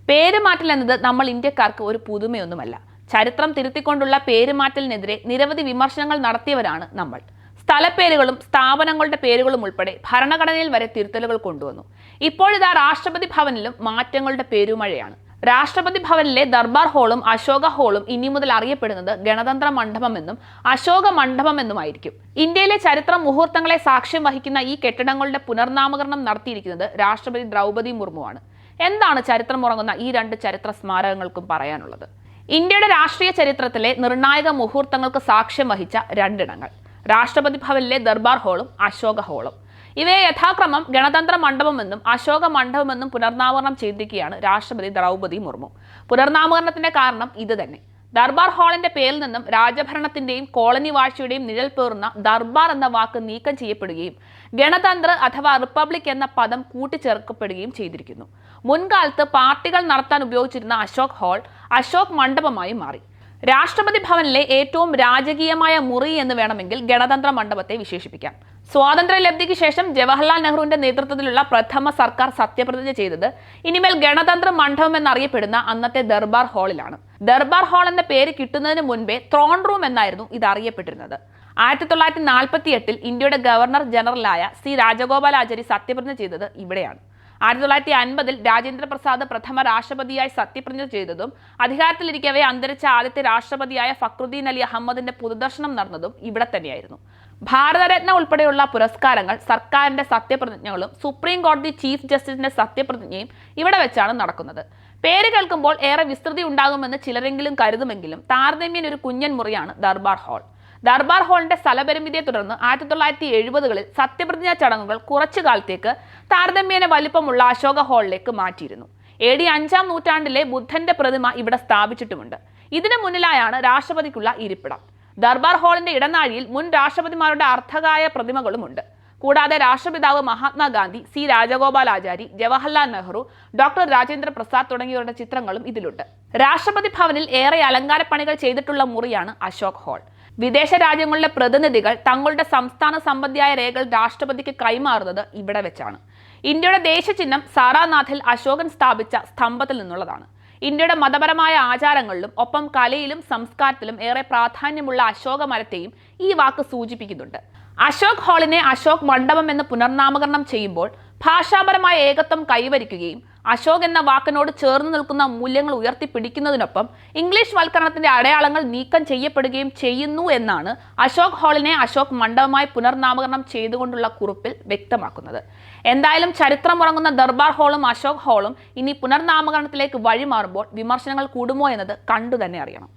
പേരുമാറ്റൽ എന്നത് നമ്മൾ ഇന്ത്യക്കാർക്ക് ഒരു പുതുമയൊന്നുമല്ല. ചരിത്രം തിരുത്തിക്കൊണ്ടുള്ള പേരുമാറ്റലിനെതിരെ നിരവധി വിമർശനങ്ങൾ നടത്തിയവരാണ് നമ്മൾ. സ്ഥലപ്പേരുകളും സ്ഥാപനങ്ങളുടെ പേരുകളും ഉൾപ്പെടെ ഭരണഘടനയിൽ വരെ തിരുത്തലുകൾ കൊണ്ടുവന്നു. ഇപ്പോഴിതാ രാഷ്ട്രപതി ഭവനിലും മാറ്റങ്ങളുടെ പേരുമഴയാണ്. രാഷ്ട്രപതി ഭവനിലെ ദർബാർ ഹാളും അശോക ഹാളും ഇനി മുതൽ അറിയപ്പെടുന്നത് ഗണതന്ത്ര മണ്ഡപം എന്നും അശോക മണ്ഡപം എന്നുമായിരിക്കും. ഇന്ത്യയിലെ ചരിത്ര മുഹൂർത്തങ്ങളെ സാക്ഷ്യം വഹിക്കുന്ന ഈ കെട്ടിടങ്ങളുടെ പുനർനാമകരണം നടത്തിയിരിക്കുന്നത് രാഷ്ട്രപതി ദ്രൗപദി മുർമുവാണ്. എന്താണ് ചരിത്രമുറങ്ങുന്ന ഈ രണ്ട് ചരിത്ര സ്മാരകങ്ങൾക്കും പറയാനുള്ളത്? ഇന്ത്യയുടെ രാഷ്ട്രീയ ചരിത്രത്തിലെ നിർണായക മുഹൂർത്തങ്ങൾക്ക് സാക്ഷ്യം വഹിച്ച രണ്ടിടങ്ങൾ: രാഷ്ട്രപതി ഭവനിലെ ദർബാർ ഹാളും അശോക ഹാളും. ഇവയെ യഥാക്രമം ഗണതന്ത്ര മണ്ഡപമെന്നും അശോക മണ്ഡപമെന്നും പുനർനാമകരണം ചെയ്തിരിക്കുകയാണ് രാഷ്ട്രപതി ദ്രൗപദി മുർമു. പുനർനാമകരണത്തിന്റെ കാരണം ഇത് തന്നെ. ദർബാർ ഹാളിന്റെ പേരിൽ നിന്നും രാജഭരണത്തിന്റെയും കോളനി വാഴ്ചയുടെയും നിഴൽ പേറുന്ന ദർബാർ എന്ന വാക്ക് നീക്കം ചെയ്യപ്പെടുകയും ഗണതന്ത്ര അഥവാ റിപ്പബ്ലിക് എന്ന പദം കൂട്ടിച്ചേർക്കപ്പെടുകയും ചെയ്തിരിക്കുന്നു. മുൻകാലത്ത് പാർട്ടികൾ നടത്താൻ ഉപയോഗിച്ചിരുന്ന അശോക് ഹാൾ അശോക് മണ്ഡപമായി മാറി. രാഷ്ട്രപതി ഭവനിലെ ഏറ്റവും രാജകീയമായ മുറി എന്ന് വേണമെങ്കിൽ ഗണതന്ത്ര മണ്ഡപത്തെ വിശേഷിപ്പിക്കാം. സ്വാതന്ത്ര്യലബ്ധിക്ക് ശേഷം ജവഹർലാൽ നെഹ്റുവിന്റെ നേതൃത്വത്തിലുള്ള പ്രഥമ സർക്കാർ സത്യപ്രതിജ്ഞ ചെയ്തത് ഇനിമേൽ ഗണതന്ത്ര മണ്ഡപം എന്നറിയപ്പെടുന്ന അന്നത്തെ ദർബാർ ഹാളിലാണ്. ദർബാർ ഹാൾ എന്ന പേര് കിട്ടുന്നതിന് മുൻപേ ത്രോൺ റൂം എന്നായിരുന്നു ഇത് അറിയപ്പെട്ടിരുന്നത്. 1948 ഇന്ത്യയുടെ ഗവർണർ ജനറലായ സി രാജഗോപാലാചാരി സത്യപ്രതിജ്ഞ ചെയ്തത് ഇവിടെയാണ്. 1950 രാജേന്ദ്ര പ്രസാദ് പ്രഥമ രാഷ്ട്രപതിയായി സത്യപ്രതിജ്ഞ ചെയ്തതും അധികാരത്തിലിരിക്കവേ അന്തരിച്ച ആദ്യത്തെ രാഷ്ട്രപതിയായ ഫക്രുദ്ദീൻ അലി അഹമ്മദിന്റെ പൊതുദർശനം നടന്നതും ഇവിടെ തന്നെയായിരുന്നു. ഭാരതരത്ന ഉൾപ്പെടെയുള്ള പുരസ്കാരങ്ങൾ, സർക്കാരിന്റെ സത്യപ്രതിജ്ഞകളും സുപ്രീം കോടതി ചീഫ് ജസ്റ്റിസിന്റെ സത്യപ്രതിജ്ഞയും ഇവിടെ വെച്ചാണ് നടക്കുന്നത്. പേര് കേൾക്കുമ്പോൾ ഏറെ വിസ്തൃതി ഉണ്ടാകുമെന്ന് ചിലരെങ്കിലും കരുതുമെങ്കിലും താരതമ്യേന ഒരു കുഞ്ഞൻ മുറിയാണ് ദർബാർ ഹാൾ. ദർബാർ ഹാളിന്റെ സ്ഥലപരിമിതിയെ തുടർന്ന് 1970കളിൽ സത്യപ്രതിജ്ഞാ ചടങ്ങുകൾ കുറച്ചു കാലത്തേക്ക് താരതമ്യേന വലിപ്പമുള്ള അശോക ഹാളിലേക്ക് മാറ്റിയിരുന്നു. AD 5-ാം നൂറ്റാണ്ടിലെ ബുദ്ധന്റെ പ്രതിമ ഇവിടെ സ്ഥാപിച്ചിട്ടുമുണ്ട്. ഇതിനു മുന്നിലായാണ് രാഷ്ട്രപതിക്കുള്ള ഇരിപ്പിടം. ദർബാർ ഹാളിന്റെ ഇടനാഴിയിൽ മുൻ രാഷ്ട്രപതിമാരുടെ അർത്ഥകായ പ്രതിമകളുമുണ്ട്. കൂടാതെ രാഷ്ട്രപിതാവ് മഹാത്മാഗാന്ധി, സി രാജഗോപാലാചാരി, ജവഹർലാൽ നെഹ്റു, ഡോക്ടർ രാജേന്ദ്ര പ്രസാദ് തുടങ്ങിയവരുടെ ചിത്രങ്ങളും ഇതിലുണ്ട്. രാഷ്ട്രപതി ഭവനിൽ ഏറെ അലങ്കാരപ്പണികൾ ചെയ്തിട്ടുള്ള മുറിയാണ് അശോക് ഹാൾ. വിദേശ രാജ്യങ്ങളിലെ പ്രതിനിധികൾ തങ്ങളുടെ സംസ്ഥാന സംബന്ധിയായ രേഖകൾ രാഷ്ട്രപതിക്ക് കൈമാറുന്നത് ഇവിടെ വെച്ചാണ്. ഇന്ത്യയുടെ ദേശചിഹ്നം സാരാനാഥിൽ അശോകൻ സ്ഥാപിച്ച സ്തംഭത്തിൽ നിന്നുള്ളതാണ്. ഇന്ത്യയുടെ മതപരമായ ആചാരങ്ങളിലും ഒപ്പം കലയിലും സംസ്കാരത്തിലും ഏറെ പ്രാധാന്യമുള്ള അശോക മരത്തെയും ഈ വാക്ക് സൂചിപ്പിക്കുന്നുണ്ട്. അശോക് ഹാളിനെ അശോക് മണ്ഡപം എന്ന് പുനർനാമകരണം ചെയ്യുമ്പോൾ ഭാഷാപരമായ ഏകത്വം കൈവരിക്കുകയും അശോക് എന്ന വാക്കിനോട് ചേർന്ന് നിൽക്കുന്ന മൂല്യങ്ങൾ ഉയർത്തിപ്പിടിക്കുന്നതിനൊപ്പം ഇംഗ്ലീഷ് വൽക്കരണത്തിന്റെ അടയാളങ്ങൾ നീക്കം ചെയ്യപ്പെടുകയും ചെയ്യുന്നു എന്നാണ് അശോക് ഹാളിനെ അശോക് മണ്ഡപമായി പുനർനാമകരണം ചെയ്തുകൊണ്ടുള്ള കുറിപ്പിൽ വ്യക്തമാക്കുന്നത്. എന്തായാലും ചരിത്രമുറങ്ങുന്ന ദർബാർ ഹാളും അശോക് ഹാളും ഇനി പുനർനാമകരണത്തിലേക്ക് വഴിമാറുമ്പോൾ വിമർശനങ്ങൾ കൂടുമോ എന്നത് കണ്ടു തന്നെ അറിയണം.